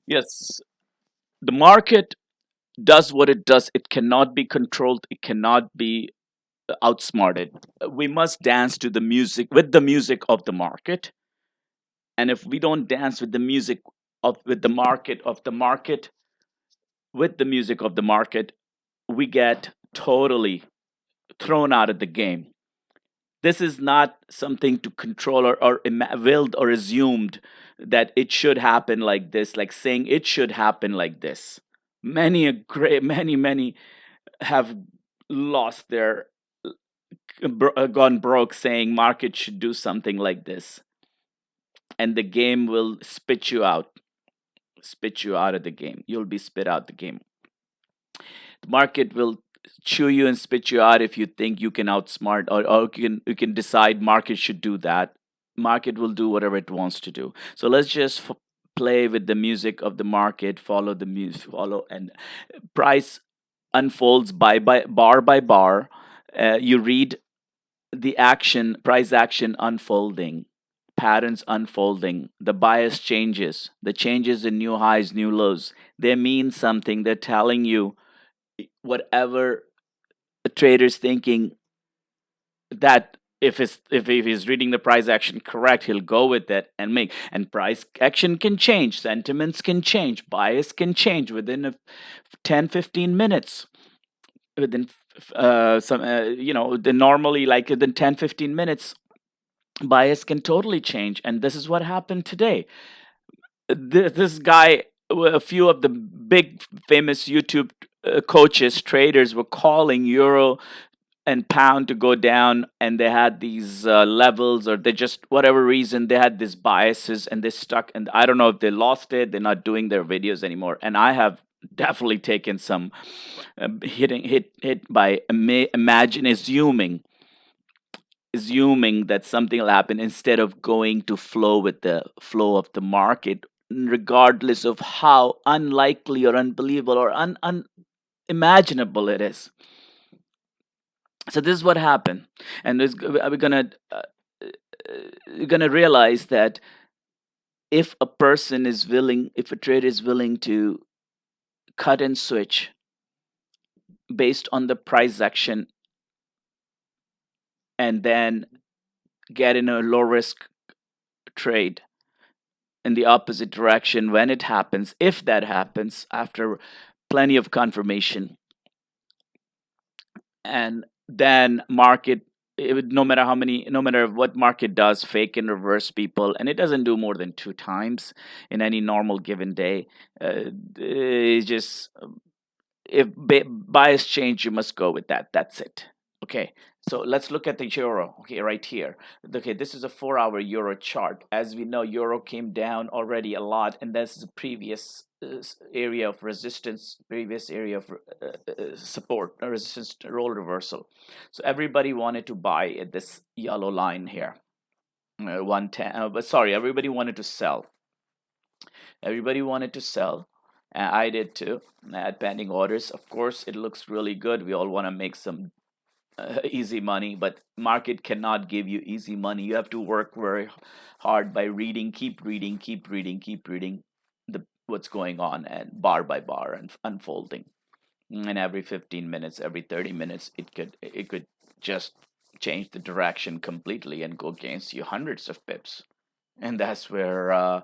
Yes, the market does what it does. It cannot be controlled. It cannot be outsmarted. We must dance to the music with the music of the market. And if we don't dance with the music of with the market with the music of the market, we get totally thrown out of the game. This is not something to control or willed or assumed that it should happen like this, like saying it should happen like this. Many have lost their gone broke saying market should do something like this, and the game will spit you out of the game. You'll be spit out the game. The market will chew you and spit you out if you think you can outsmart, or you can decide market should do that. Market will do whatever it wants to do. So let's just play with the music of the market, follow the music, follow, and price unfolds by bar. You read the action, price action unfolding, patterns unfolding, the bias changes, the changes in new highs, new lows. They mean something. They're telling you whatever the trader's thinking, that if he's reading the price action correct, he'll go with it and make. And price action can change, sentiments can change, bias can change within 10-15 minutes. Within some the normally, like within 10-15 minutes, bias can totally change. And this is what happened today. This guy, a few of the big famous YouTube coaches, traders, were calling euro and pound to go down, and they had these levels, or they just, whatever reason, they had these biases and they stuck. And I don't know if they lost it, they're not doing their videos anymore. And I have definitely taken some hit by imagine assuming that something will happen instead of going to flow with the flow of the market, regardless of how unlikely or unbelievable or unimaginable it is. So this is what happened. And we're gonna realize that if a person is willing, if a trader is willing to cut and switch based on the price action, and then get in a low risk trade in the opposite direction when it happens, if that happens after plenty of confirmation, and then market, no matter how many, no matter what market does, fake and reverse people, and it doesn't do more than two times in any normal given day. It just, if bias change, you must go with that. That's it. Okay. So let's look at the euro. Okay, right here. Okay, this is a 4-hour euro chart. As we know, euro came down already a lot, and this is the previous area of resistance, previous area of support, resistance, role reversal. So everybody wanted to buy at this yellow line here, 110. But sorry, everybody wanted to sell. Everybody wanted to sell. I did too. I had pending orders. Of course, it looks really good. We all want to make some easy money, but market cannot give you easy money. You have to work very hard by reading, keep reading, keep reading, keep reading the what's going on, and bar by bar and unfolding. And every 15 minutes, every 30 minutes, it could just change the direction completely and go against you hundreds of pips. And that's where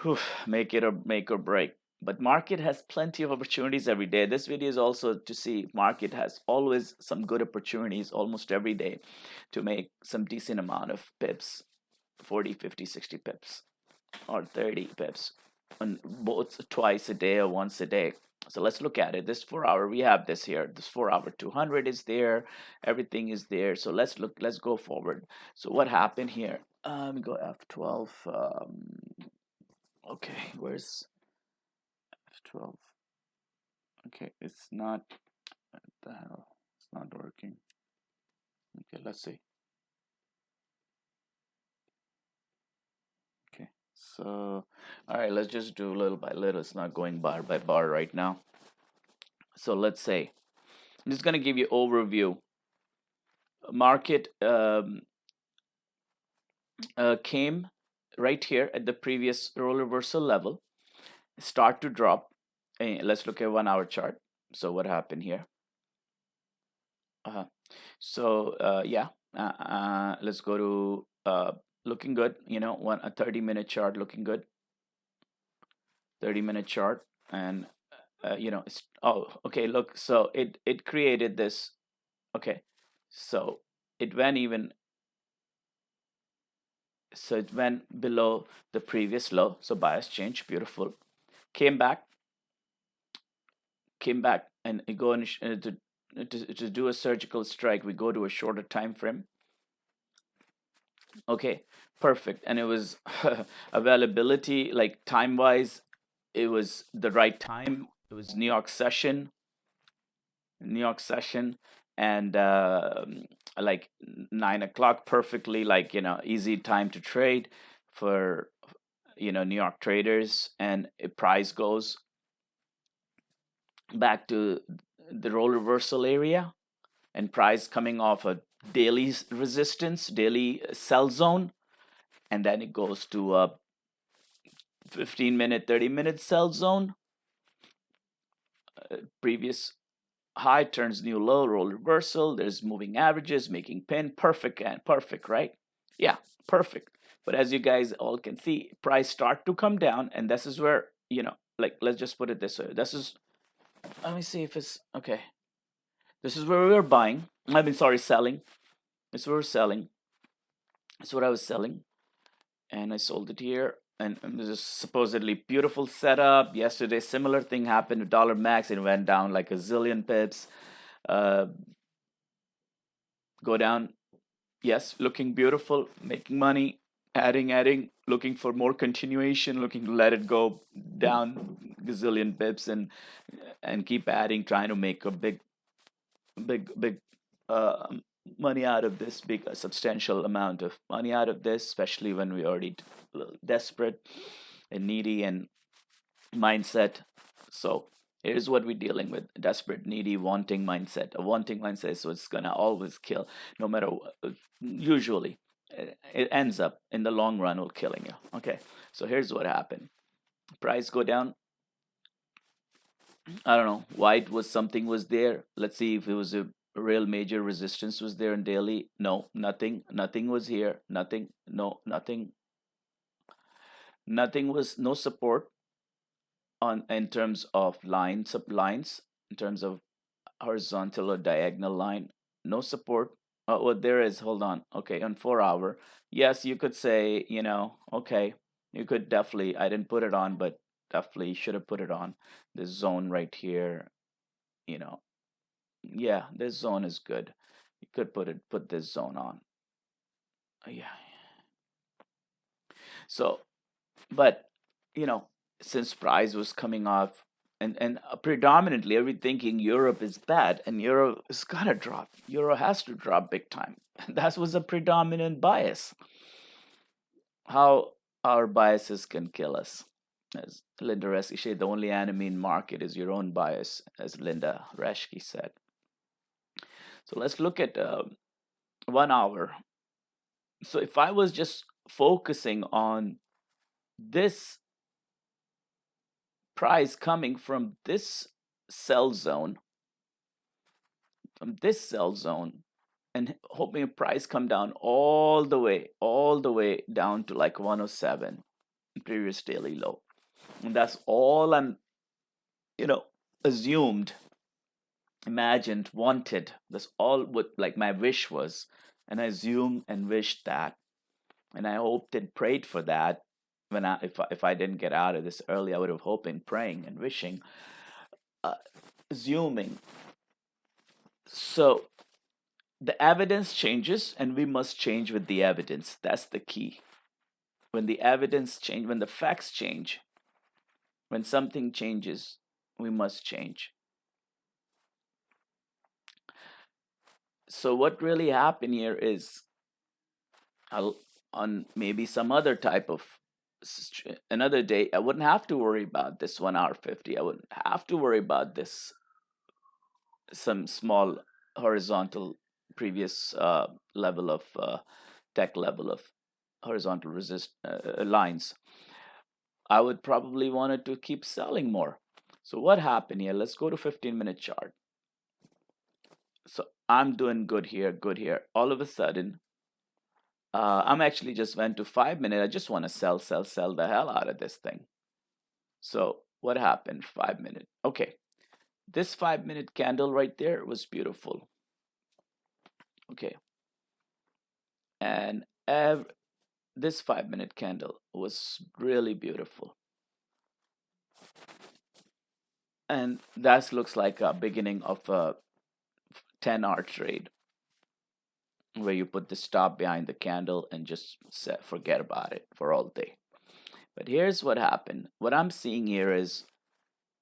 whew, make or break. But market has plenty of opportunities every day. This video is also to see if market has always some good opportunities almost every day to make some decent amount of pips, 40, 50, 60 pips, or 30 pips, on both twice a day or once a day. So let's look at it. This 4-hour, we have this here. This 4-hour 200 is there. Everything is there. So let's look. Let's go forward. So what happened here? Go F12. Okay, where's F12? Okay, it's not. What the hell? It's not working. Okay, let's see. Okay, so all right, let's just do little by little. It's not going bar by bar right now. So let's say I'm just gonna give you overview. Market came right here at the previous role reversal level, start to drop. Let's look at 1 hour chart. So what happened here? uh yeah, let's go to looking good, one a 30-minute chart looking good. 30-minute chart. And it's, oh, okay, look, so it created this. Okay, so it went even, so it went below the previous low, so bias change, beautiful. Came back, and it go in, to do a surgical strike, we go to a shorter time frame. Okay, perfect. And it was availability, like time wise, it was the right time. It was New York session, and like 9 o'clock, perfectly, like, easy time to trade for, New York traders. And a price goes back to the role reversal area, and price coming off a daily resistance, daily sell zone, and then it goes to a 15-minute, 30-minute sell zone. Previous high turns new low, role reversal. There's moving averages, making pin, perfect, and perfect, right? Yeah, perfect. But as you guys all can see, price start to come down, and this is where, like, let's just put it this way. This is, let me see if it's okay. This is where we were buying. I mean, sorry, selling. This is where we're selling. This is what I was selling, and I sold it here. And this is supposedly beautiful setup. Yesterday, similar thing happened with dollar max. It went down like a zillion pips. Uh, go down. Yes, looking beautiful, making money, adding, looking for more continuation, looking to let it go down gazillion pips, and keep adding, trying to make a big uh, money out of this, big a substantial amount of money out of this, especially when we already a little desperate and needy and mindset. So here's what we're dealing with: desperate, needy, wanting mindset. A wanting mindset is what's gonna always kill, no matter what. Usually, it ends up in the long run will killing you. Okay, so here's what happened: price go down. I don't know. White was something was there. Let's see if it was a real major resistance was there in daily. No, nothing. Nothing was here. Nothing. No, nothing. Nothing was, no support on in terms of lines, in terms of horizontal or diagonal line. No support. What there is, hold on. Okay, on 4 hour, yes, you could say, okay, you could definitely, I didn't put it on, but definitely should have put it on. This zone right here, you know yeah, this zone is good. You could put this zone on. Yeah. So, but, you know since price was coming off, and predominantly are we thinking Europe is bad, and Euro is gonna drop. Euro has to drop big time. That was a predominant bias. How our biases can kill us. As Linda Reschke said, the only enemy in market is your own bias, as Linda Reschke said. So let's look at 1 hour. So if I was just focusing on this price coming from this sell zone, and hoping price come down all the way down to like 107, previous daily low, and that's all I'm, you know assumed, imagined, wanted. That's all what, like, my wish was, and I assumed and wished that, and I hoped and prayed for that. When if I didn't get out of this early, I would have hoping, praying, and wishing, uh, assuming. So the evidence changes, and we must change with the evidence. That's the key. When the evidence change, when the facts change, when something changes, we must change. So what really happened here is, on maybe some other type of another day, I wouldn't have to worry about this 1 hour 50. I wouldn't have to worry about this, some small horizontal previous level of tech level of horizontal resist lines. I would probably wanted to keep selling more. So what happened here? Let's go to 15-minute chart. So I'm doing good here, good here. All of a sudden, I'm actually just went to 5 minute. I just want to sell, sell, sell the hell out of this thing. So what happened? 5 minute. Okay, this 5 minute candle right there was beautiful. Okay, and this 5 minute candle was really beautiful, and that looks like a beginning of a 10-hour trade where you put the stop behind the candle and just forget about it for all day. But here's what happened. What I'm seeing here is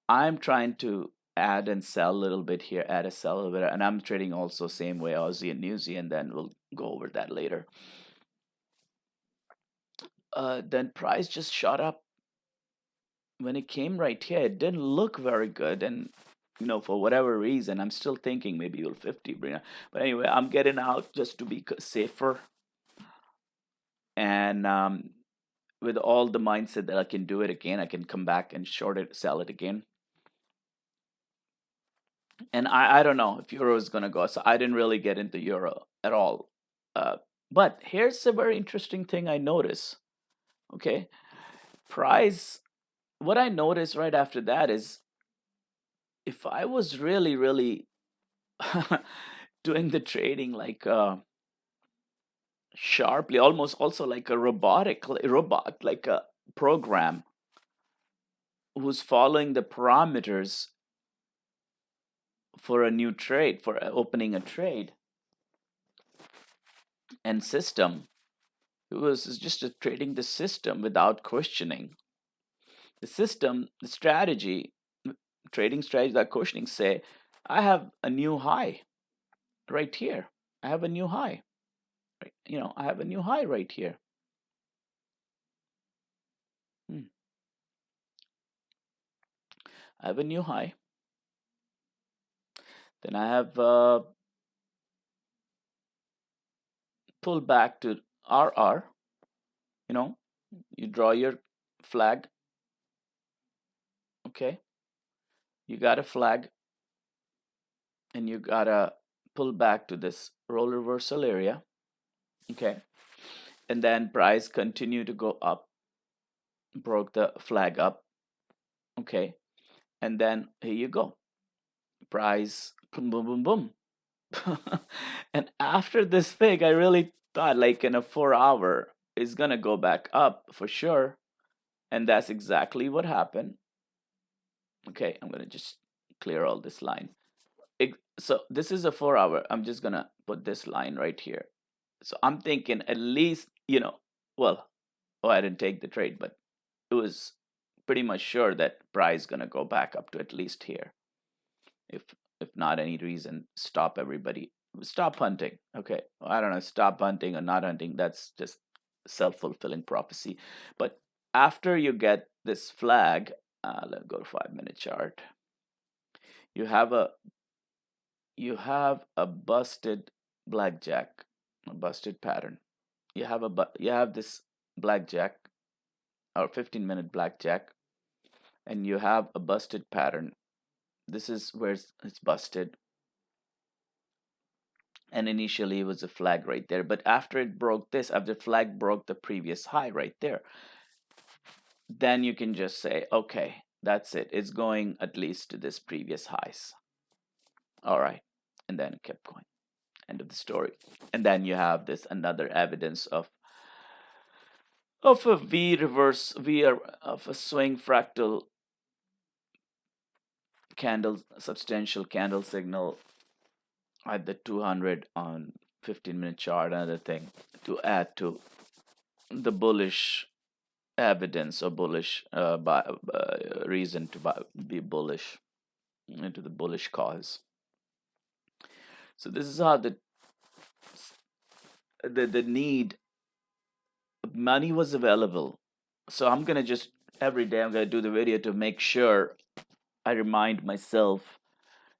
I'm trying to add and sell a little bit here, add a sell a little bit, and I'm trading also same way Aussie and Newsy, and then we'll go over that later. Then price just shot up when it came right here. It didn't look very good, and for whatever reason, I'm still thinking maybe you'll 50 bring it. But anyway, I'm getting out just to be safer, and with all the mindset that I can do it again, I can come back and short it, sell it again. And I don't know if euro is gonna go, so I didn't really get into euro at all. Uh, but here's a very interesting thing I notice. Okay, price. What I noticed right after that is if I was really, really doing the trading like sharply, almost also like a robot, like a program who's following the parameters for a new trade, for opening a trade and system, who was just trading the system without questioning. The system, the strategy, trading strategy without questioning say, I have a new high right here. I have a new high. Right? I have a new high right here. Hmm. I have a new high. Then I have pull back to RR. You draw your flag. Okay. You got a flag and you gotta pull back to this role reversal area. Okay. And then price continue to go up, broke the flag up. Okay. And then here you go. Price boom boom boom boom. And after this fig, I really thought like in a 4 hour it's gonna go back up for sure. And that's exactly what happened. Okay, I'm gonna just clear all this line. So this is a 4 hour. I'm just gonna put this line right here. So I'm thinking at least, well, oh, I didn't take the trade, but it was pretty much sure that price gonna go back up to at least here. If not any reason, stop everybody. Stop hunting. Okay. I don't know, stop hunting or not hunting. That's just self-fulfilling prophecy. But after you get this flag, let's go to 5 minute chart. You have a busted blackjack, a busted pattern. You have this blackjack or 15-minute blackjack, and you have a busted pattern. This is where it's busted, and initially it was a flag right there, but after it broke this, after the flag broke the previous high right there, then you can just say, okay, that's it, it's going at least to this previous highs. All right, and then it kept going. End of the story. And then you have this another evidence of a V reverse V of a swing fractal candle, substantial candle signal at the 200 on 15-minute chart. Another thing to add to the bullish evidence or bullish reason to be bullish, into the bullish cause. So this is how the need, money was available. So I'm gonna just every day I'm gonna do the video to make sure I remind myself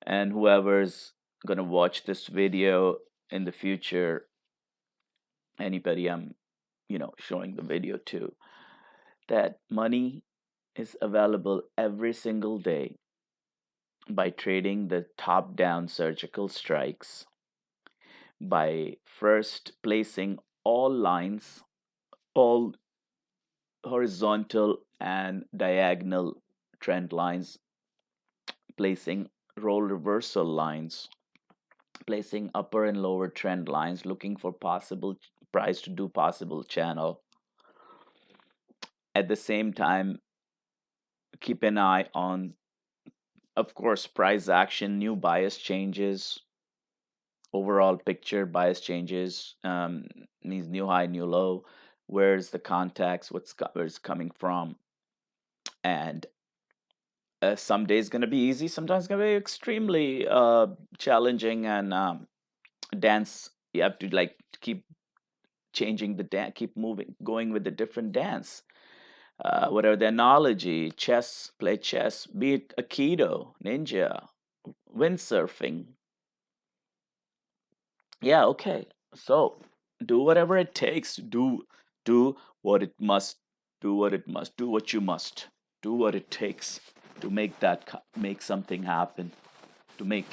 and whoever's gonna watch this video in the future, anybody I'm showing the video to, that money is available every single day by trading the top down surgical strikes, by first placing all lines, all horizontal and diagonal trend lines, placing role reversal lines, placing upper and lower trend lines, looking for possible price to do possible channel. At the same time, keep an eye on, of course, price action, new bias changes, overall picture bias changes, means new high, new low. Where's the context? Where it's coming from? And some days going to be easy, sometimes going to be extremely challenging and dance. You have to like keep changing the dance, keep moving, going with the different dance. Whatever the analogy, chess, play chess, be it Aikido, ninja, windsurfing. Yeah, okay. So do whatever it takes. Do what it must. Do what it must. Do what you must. Do what it takes to make make something happen. To make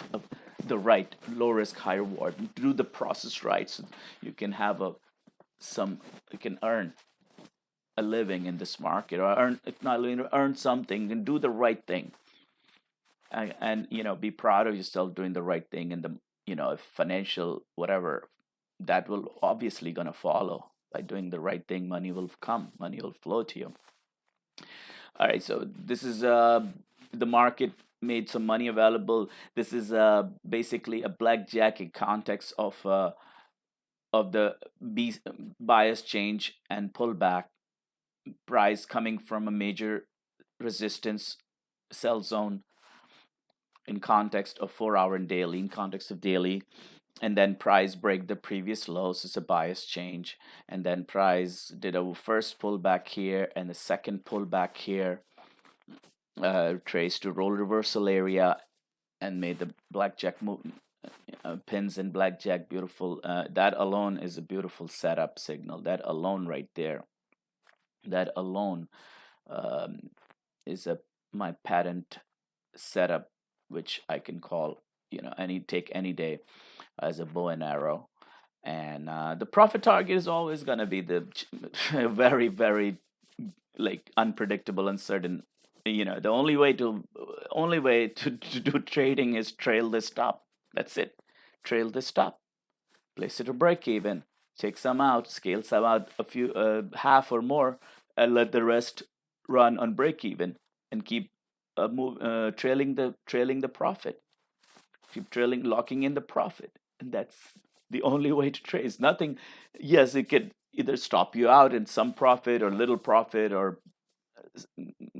the right low risk high reward. Do the process right so you can have a some you can earn a living in this market, or earn, if not earn something, and do the right thing. And be proud of yourself doing the right thing, and the financial whatever that will obviously gonna follow. By doing the right thing, money will come, money will flow to you. All right, so this is the market made some money available. This is basically a blackjack in context of the bias change and pullback, price coming from a major resistance sell zone in context of 4 hour and daily, in context of daily, and then price break the previous lows is a bias change, and then price did a first pullback here and a second pullback here, traced to roll reversal area and made the blackjack move, pins in blackjack beautiful. That alone is a beautiful setup signal. That alone right there, that alone um, is a my patent setup, which I can call take any day as a bow and arrow. And the profit target is always going to be the very very like unpredictable, uncertain. The only way to do trading is trail the stop. That's it. Trail the stop, place it to break even, take some out, scale some out, a few half or more, and let the rest run on break even, and keep trailing the profit. Keep trailing, locking in the profit, and that's the only way to trade. It's nothing. Yes, it could either stop you out in some profit or little profit, or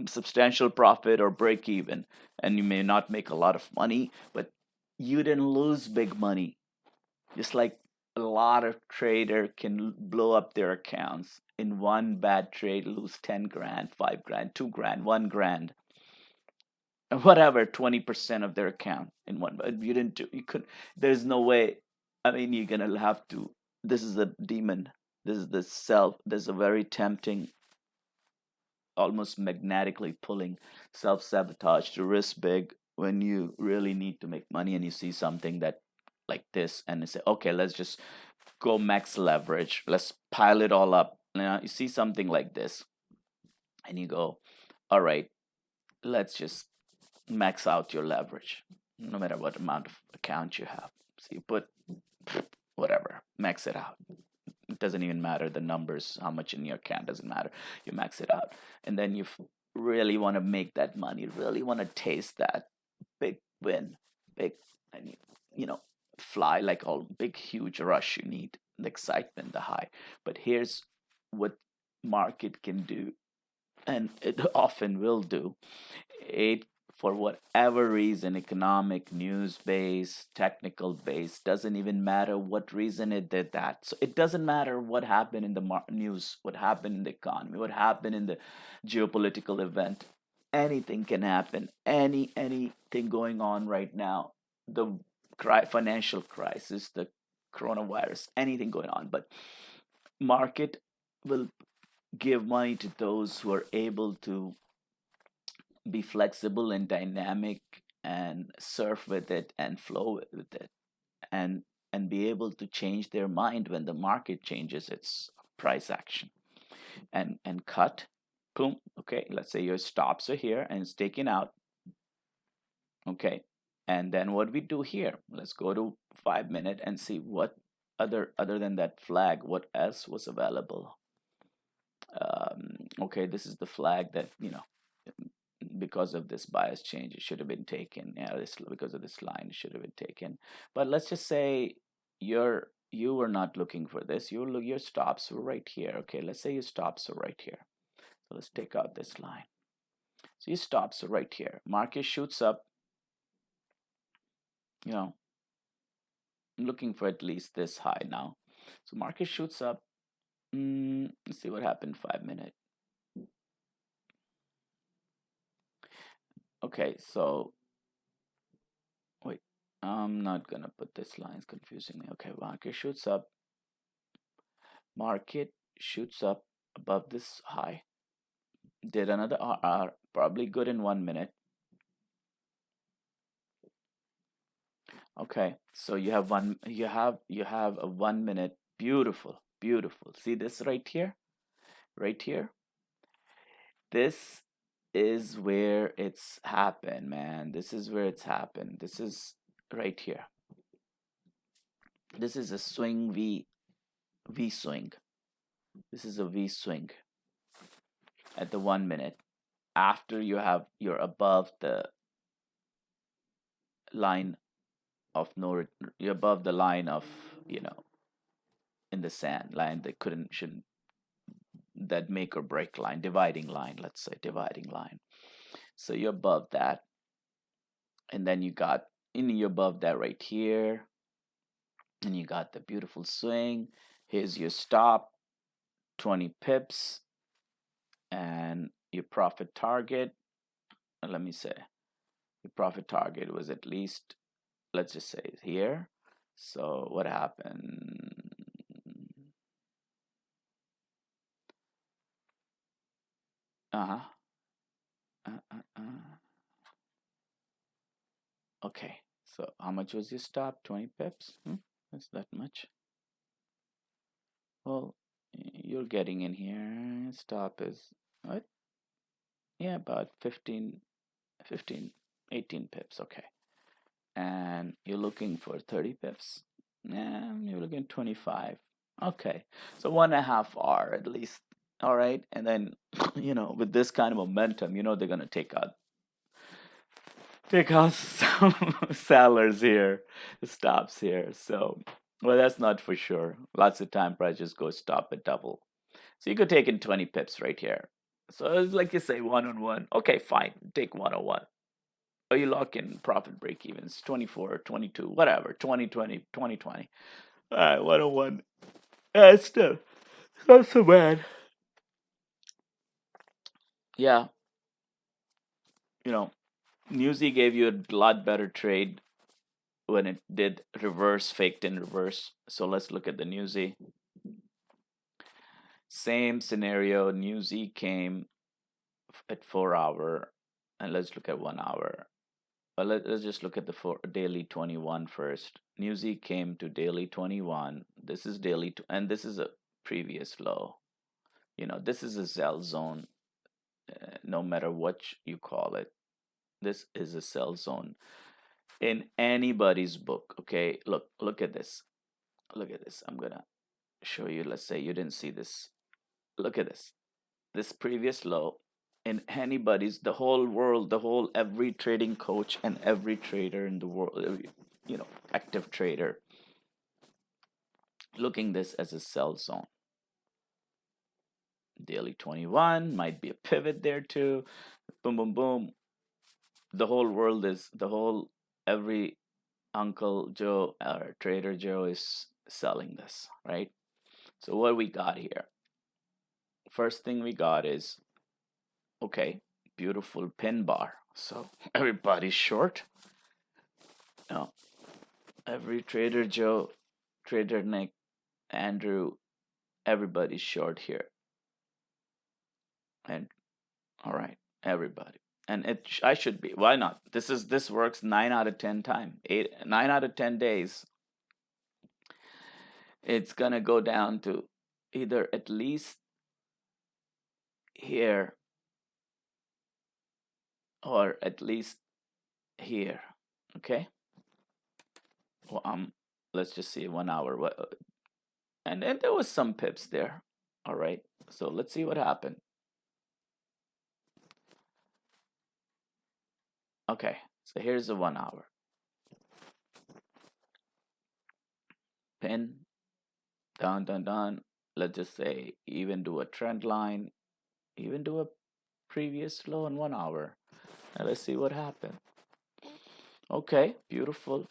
substantial profit or break even, and you may not make a lot of money, but you didn't lose big money. Just like a lot of trader can blow up their accounts in one bad trade, lose 10 grand, 5 grand, 2 grand, 1 grand, whatever, 20% of their account in one. But you didn't do, you could, there's no way. I mean, you're going to have to, this is the demon. This is the self. There's a very tempting, almost magnetically pulling self sabotage to risk big when you really need to make money, and you see something that like this and you say, okay, let's just go max leverage. Let's pile it all up. Now you see something like this and you go, all right, let's just max out your leverage, no matter what amount of account you have. So you put whatever, max it out. It doesn't even matter the numbers, how much in your account doesn't matter. You max it out. And then you really want to make that money, really want to taste that big win, big, and fly like all big, huge rush. You need the excitement, the high. But here's what market can do, and it often will do. It, for whatever reason, economic, news based, technical based, doesn't even matter what reason it did that. So it doesn't matter what happened in the news, what happened in the economy, what happened in the geopolitical event. Anything can happen. Anything going on right now. The financial crisis, the coronavirus, anything going on. But market will give money to those who are able to be flexible and dynamic and surf with it and flow with it, and be able to change their mind when the market changes its price action, and cut. Boom. Okay, let's say your stops are here and it's taken out. Okay, and then what we do here, let's go to 5 minute and see what other than that flag, what else was available. Okay, this is the flag that, because of this bias change, it should have been taken. Yeah, this, because of this line, it should have been taken. But let's just say you were not looking for this. Your stops were right here. Okay, let's say your stops are right here. So let's take out this line. So your stops are right here. Market shoots up. You know, I'm looking for at least this high now. So market shoots up. Let's see what happened 5 minute. Okay, so wait, I'm not gonna put this line, it's confusing me. Okay, market shoots up above this high, did another RR, probably good in 1 minute. Okay, so you have a 1 minute, beautiful, beautiful. See this right here, right here. This is where it's happened, man. This is where it's happened. This is right here. This is a swing V swing. This is a V swing at the 1 minute. After you're above the line of no, you're above the line of, in the sand line that shouldn't, that make or break line, dividing line, let's say dividing line. So you're above that, and then you're above that right here, and you got the beautiful swing. Here's your stop, 20 pips, and your profit target. Let me say your profit target was at least, let's just say here. So what happened? Uh-huh. Okay, so how much was your stop? 20 pips? That's that much. Well, you're getting in here. Stop is what? Yeah, about 15, 18 pips. Okay. And you're looking for 30 pips. Yeah, you're looking 25. Okay. So 1.5 hour at least. All right. And then, with this kind of momentum, they're going to take out some sellers here, stops here. So, well, that's not for sure. Lots of time price just goes stop at double. So you could take in 20 pips right here. So it's like you say, one on one. Okay, fine. Take 101. Or you lock in profit break evens, 24, 22, whatever, 2020, 2020. All right, 101. It's still not so bad. Yeah, you know, Newsy gave you a lot better trade when it did reverse, faked in reverse. So let's look at the Newsy. Same scenario. Newsy came at 4 hour, and let's look at 1 hour. Well, let's just look at the daily 21 first. Newsy came to daily 21. This is daily, and this is a previous low. This is a sell zone, no matter what you call it. This is a sell zone in anybody's book. Okay, look at this. Look at this. I'm gonna show you. Let's say you didn't see this. Look at this. This previous low in anybody's, the whole world, every trading coach and every trader in the world, active trader, looking this as a sell zone. Daily 21 might be a pivot there too. Boom, boom, boom. Every Uncle Joe or Trader Joe is selling this, right? So what we got here? First thing we got is, okay, beautiful pin bar. So everybody's short. No, every Trader Joe, Trader Nick, Andrew, everybody's short here. And all right, everybody. and I should be. Why not? This works 9 out of 10 time. 9 out of 10 days, it's gonna go down to either at least here or at least here. Okay. Well, let's just see 1 hour. And there was some pips there. All right. So let's see what happened. Okay. So here's the 1 hour pin down, down, down. Let's just say even do a trend line, even do a previous low in 1 hour. And let's see what happened. Okay, beautiful,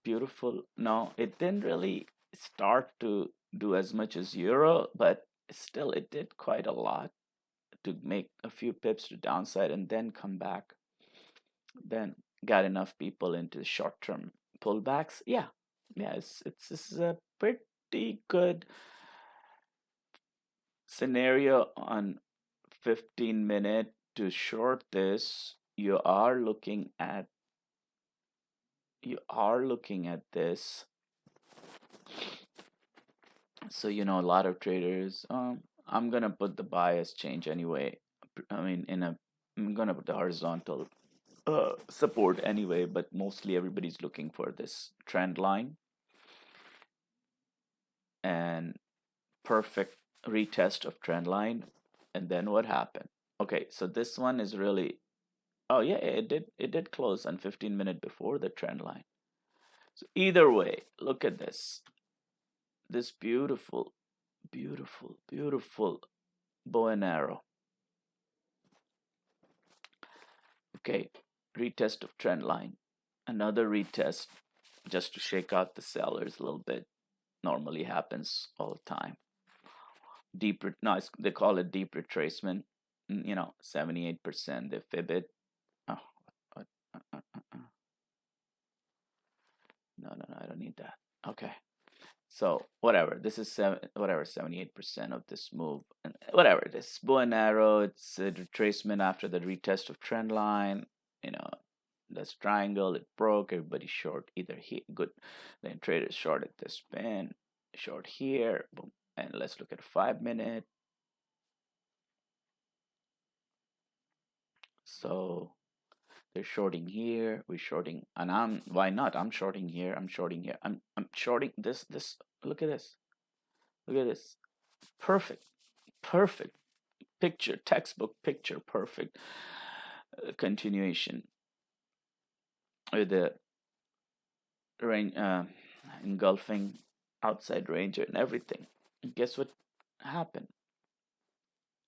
beautiful. No, it didn't really start to do as much as euro, but still it did quite a lot to make a few pips to downside and then come back. Then got enough people into short-term pullbacks. Yeah, yeah, it's this is a pretty good scenario on 15 minute to short this. You are looking at this. So a lot of traders. I'm gonna put the bias change anyway. I mean, I'm gonna put the horizontal support anyway, but mostly everybody's looking for this trend line and perfect retest of trend line. And then what happened? Okay, so this one is really. Oh yeah, it did close on 15 minute before the trend line. So either way, look at this beautiful, beautiful, beautiful bow and arrow. Okay, retest of trend line, another retest just to shake out the sellers a little bit. Normally happens all the time. No, they call it deep retracement. 78% they fib it. Oh, what? No, I don't need that. Okay. So whatever, this is 78% of this move, and whatever this bow and arrow, it's a retracement after the retest of trend line. You know, this triangle it broke. Everybody short either here. Good, then traders shorted this pin, short here, boom. And let's look at 5 minute. So they're shorting here. We're shorting, and why not? I'm shorting here. I'm shorting here. I'm shorting this. Look at this. Look at this. Perfect. Perfect picture, textbook picture, perfect continuation with the rain engulfing outside ranger and everything. And guess what happened?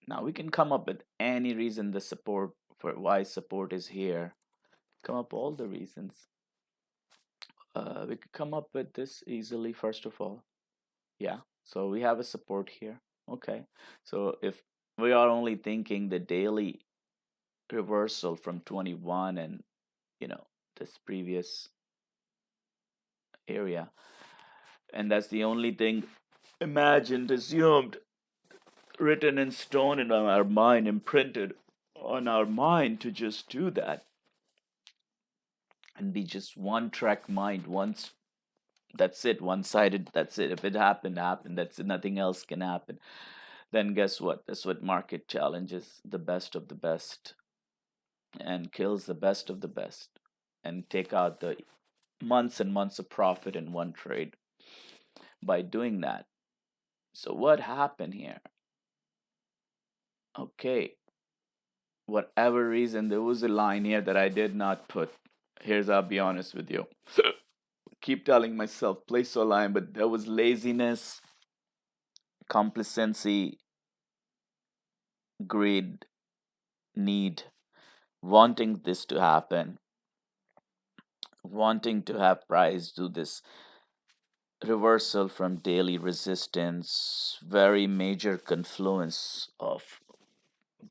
Now we can come up with any reason the support for why support is here. Come up all the reasons. We could come up with this easily. First of all, yeah. So we have a support here. Okay. So if we are only thinking the daily reversal from 21 and this previous area, and that's the only thing imagined, assumed, written in stone in our mind, imprinted on our mind to just do that and be just one track mind. Once, that's it, one sided, that's it. If it happened, that's it, nothing else can happen. Then guess what? That's what market challenges the best of the best and kills the best of the best and take out the months and months of profit in one trade by doing that. So what happened here? Okay, whatever reason, there was a line here that I did not put. I'll be honest with you. Keep telling myself, place a line, but there was laziness, complacency, greed, need, wanting this to happen, wanting to have price do this reversal from daily resistance, very major confluence of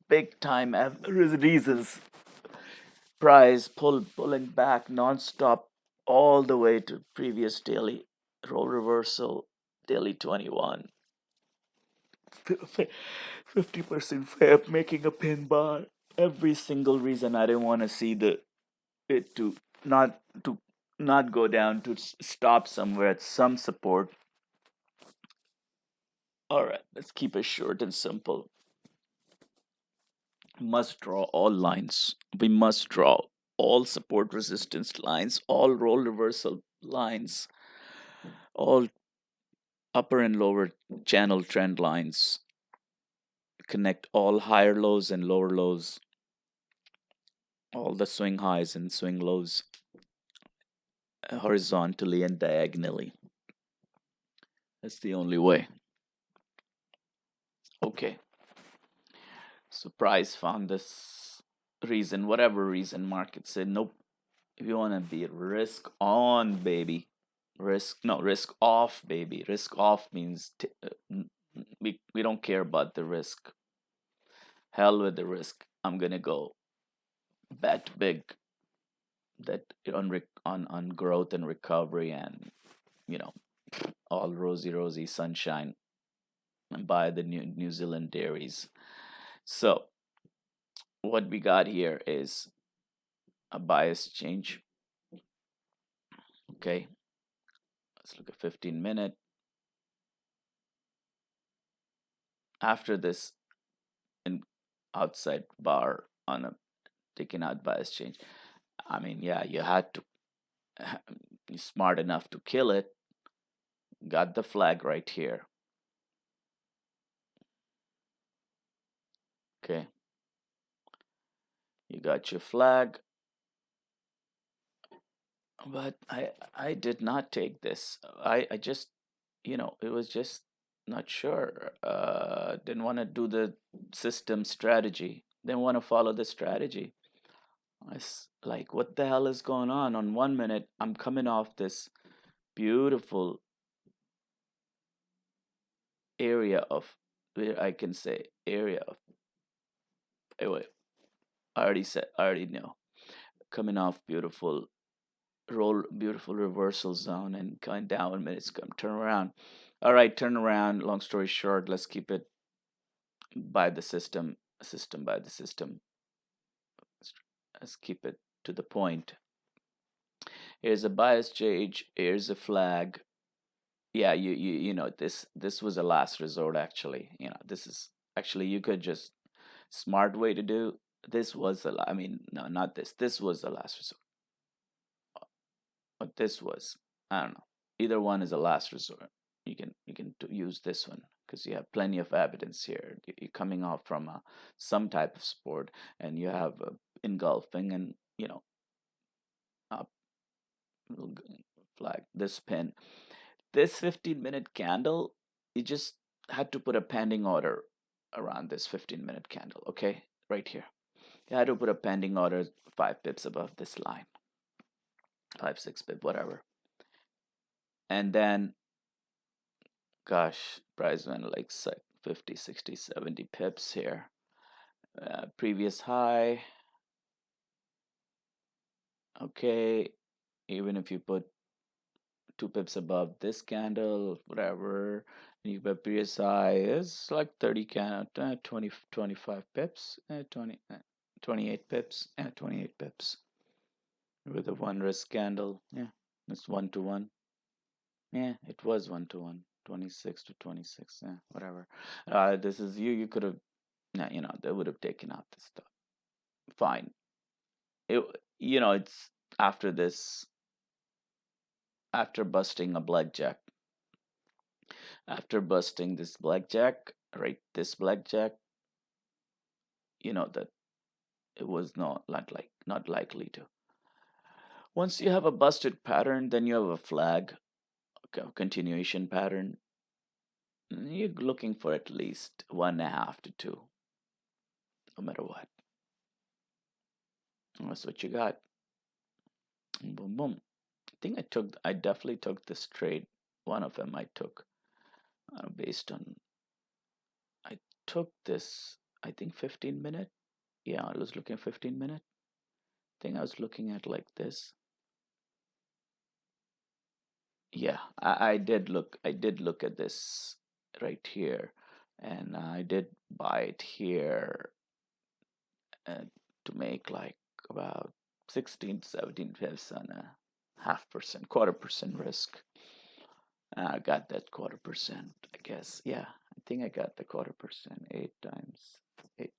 big time reasons. Price pulling back non-stop all the way to previous daily role reversal, daily 21. 50% fab making a pin bar. every single reason I didn't want to see the it not to not go down to stop somewhere at some support. All right, let's keep it short and simple. Must draw all lines. We must draw all support resistance lines, all role reversal lines, all upper and lower channel trend lines. Connect all higher lows and lower lows, all the swing highs and swing lows, horizontally and diagonally. That's the only way. Okay. So Price found this reason, whatever reason, market said, nope. If you want to be risk on, baby, risk off, baby. Risk off means we don't care about the risk. Hell with the risk. I'm gonna go bet big that on growth and recovery and you know all rosy sunshine and buy the New Zealand dairies. So what we got here is a bias change. Okay, let's look at 15-minute. After this, in outside bar on a taken out bias change. I mean, yeah, you had to be smart enough to kill it. Got the flag right here. Okay, you got your flag, but I did not take this. I just it was just not sure. Didn't want to do the system strategy. Didn't want to follow the strategy. Like, what the hell is going on? On 1 minute, I'm coming off this beautiful area of where I can say area of anyway, I already know. Coming off beautiful reversal zone and going down 1 minute, come turn around. All right, turn around. Long story short, let's keep it by the system by the system. Let's keep it to the point. Here's a bias change. Here's a flag. Yeah, this was a last resort actually. This is actually you could just smart way to do. This was I mean, no, not this. This was the last resort. But this was, I don't know. Either one is a last resort. You can use this one because you have plenty of evidence here. You're coming off from some type of sport, and you have engulfing and uh, flag this pin. This 15-minute candle, you just had to put a pending order around this 15-minute candle. Okay, right here. You had to put a pending order 5 pips above this line, 5 6 pip, whatever. And then, gosh, price went like 50, 60, 70 pips here. Previous high. Okay, even if you put 2 pips above this candle, whatever, and you put previous high is like 30 20, 25 pips, 28 pips, 28 pips with a one risk candle. Yeah, it's 1 to 1. Yeah, it was 1 to 1. 26 to 26. Yeah, whatever. This is you. You could have, yeah, they would have taken out this stuff. Fine. It, it's after this, after busting a blackjack, after busting this blackjack, right? This blackjack, that it was not likely to. Once you have a busted pattern, then you have a flag, okay, continuation pattern. You're looking for at least 1.5 to 2, no matter what. That's what you got. Boom, boom. I definitely took this trade. One of them I took based on, I took this, I think 15-minute. Yeah, I was looking at 15-minute. I think I was looking at like this. Yeah, I did look at this right here, and I did buy it here to make like about 16 to 17 pips on a half percent, quarter percent risk. I got that quarter percent, I guess. Yeah, I think I got the quarter percent. 8 times 8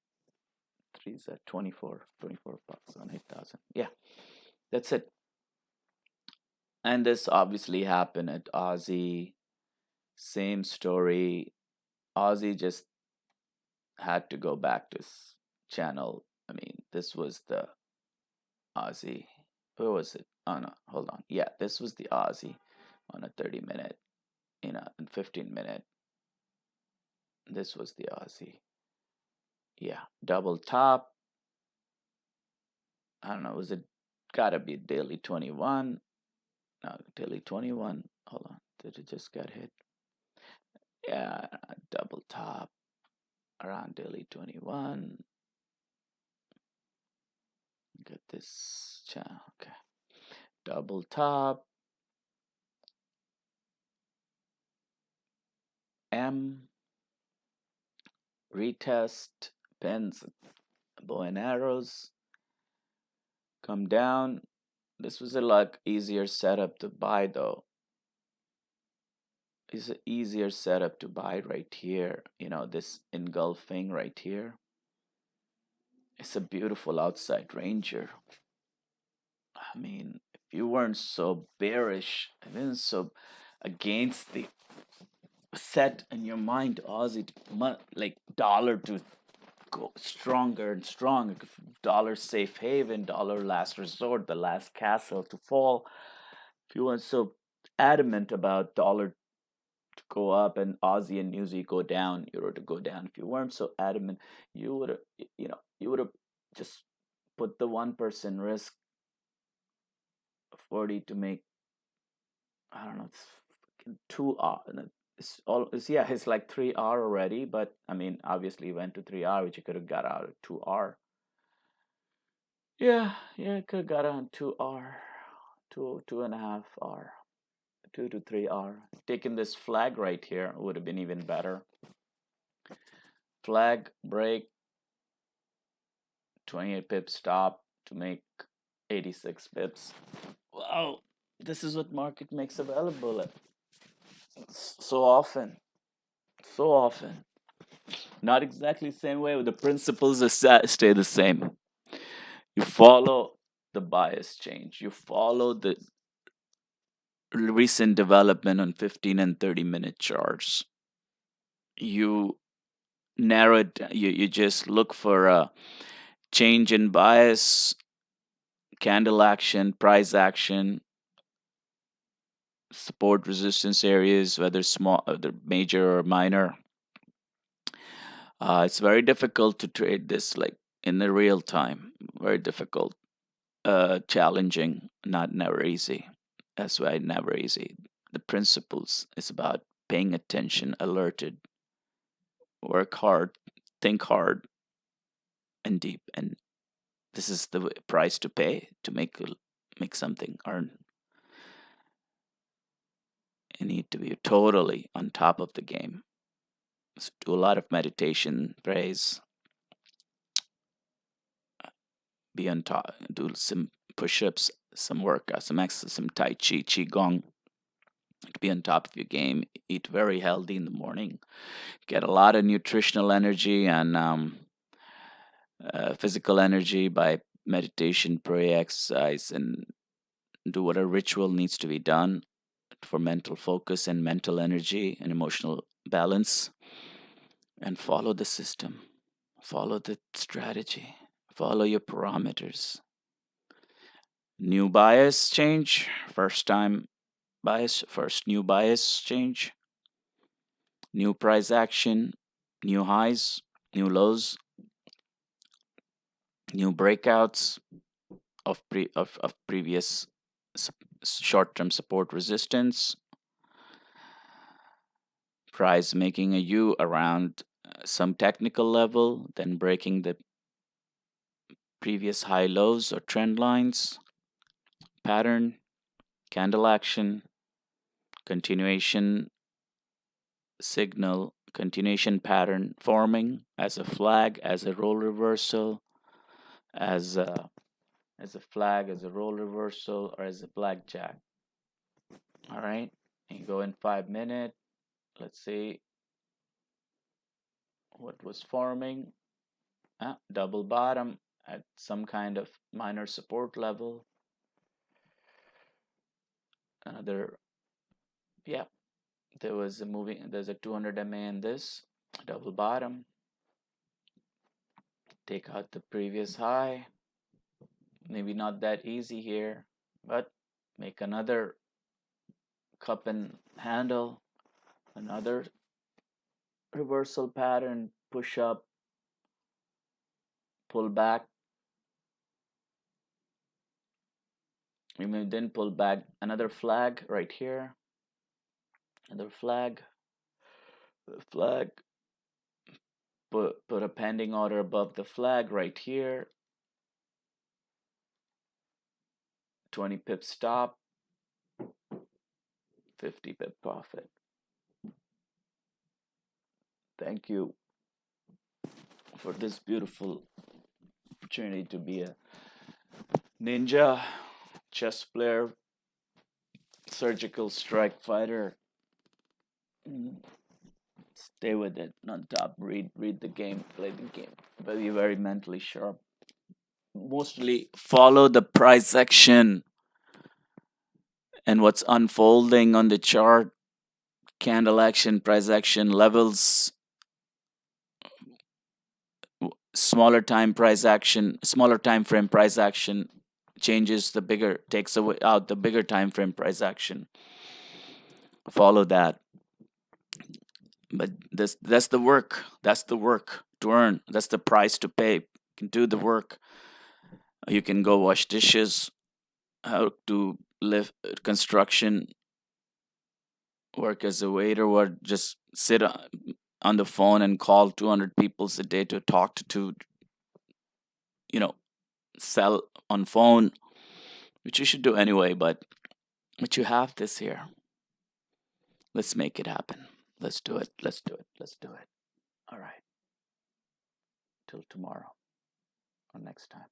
threes at 24 bucks on 8,000. Yeah, that's it. And this obviously happened at Aussie. Same story. Aussie just had to go back to his channel. I mean, this was the Aussie. Where was it? Oh no, hold on. Yeah, this was the Aussie on a 30-minute, and 15-minute. This was the Aussie. Yeah, double top. I don't know. Was it gotta be daily 21? No, daily 21. Hold on. Did it just get hit? Yeah, double top around daily 21. Get this channel. Okay. Double top. M. Retest. Pens. Bow and arrows. Come down. This was a lot easier setup to buy though. It's an easier setup to buy right here. This engulfing right here. It's a beautiful outside ranger. I mean, if you weren't so bearish, I mean, so against the set in your mind, Aussie, like dollar to go stronger and stronger, dollar safe haven, dollar last resort, the last castle to fall. If you weren't so adamant about dollar to go up and Aussie and New Zealand go down, euro to go down, if you weren't so adamant, you would have, you would have just put the 1% risk 40 to make, I don't know, it's 2 hour. It's like 3 hour already, but I mean, obviously, went to 3 hour, which you could have got out of 2 hour. Yeah, could have got on 2 hour, 2.5 hour, 2 to 3 hour. Taking this flag right here would have been even better. Flag break, 28 pips stop to make 86 pips. Wow, this is what market makes available so often. So often. Not exactly the same way, but the principles stay the same. You follow the bias change. You follow the recent development on 15 and 30-minute charts. You narrow it. You just look for a change in bias, candle action, price action, support resistance areas, whether small, whether major or minor. It's very difficult to trade this like in the real time. Very difficult, challenging, not never easy. That's why never easy. The principles is about paying attention, alerted, work hard, think hard, and deep. And this is the price to pay to make something earn. You need to be totally on top of the game. So do a lot of meditation, praise, be on top, do some push-ups, some workouts, some exercise, some tai chi, qigong. To be on top of your game, eat very healthy in the morning, get a lot of nutritional energy and physical energy by meditation, pray, exercise, and do what a ritual needs to be done for mental focus and mental energy and emotional balance, and follow the system, follow the strategy, follow your parameters. New bias change, first time bias, first new bias change, new price action, new highs, new lows, new breakouts of previous short-term support resistance, price making a U around some technical level, then breaking the previous high lows or trend lines, pattern, candle action, continuation signal, continuation pattern forming as a flag, as a role reversal, as a flag, as a role reversal, or as a blackjack. All right, and you go in 5 minutes. Let's see what was forming. Double bottom at some kind of minor support level. Another, yeah, there's a 200 MA in this double bottom. Take out the previous high. Maybe not that easy here, but make another cup and handle, another reversal pattern, push up, pull back. We may then pull back, another flag right here, another flag, flag, put a pending order above the flag right here, 20 pip stop, 50 pip profit. Thank you for this beautiful opportunity to be a ninja, chess player, surgical strike fighter. Stay with it, non top. Read the game, play the game. Be very mentally sharp. Mostly follow the price action and what's unfolding on the chart. Candle action, price action levels, smaller time frame price action changes the bigger, takes away out the bigger time frame price action. Follow that. But that's the work. That's the work to earn. That's the price to pay. You can do the work. You can go wash dishes, how to live construction, work as a waiter, or just sit on the phone and call 200 people a day to talk to you know sell on phone, which you should do anyway, but you have this here. Let's make it happen. Let's do it. Let's do it. Let's do it. All right. Till tomorrow or next time.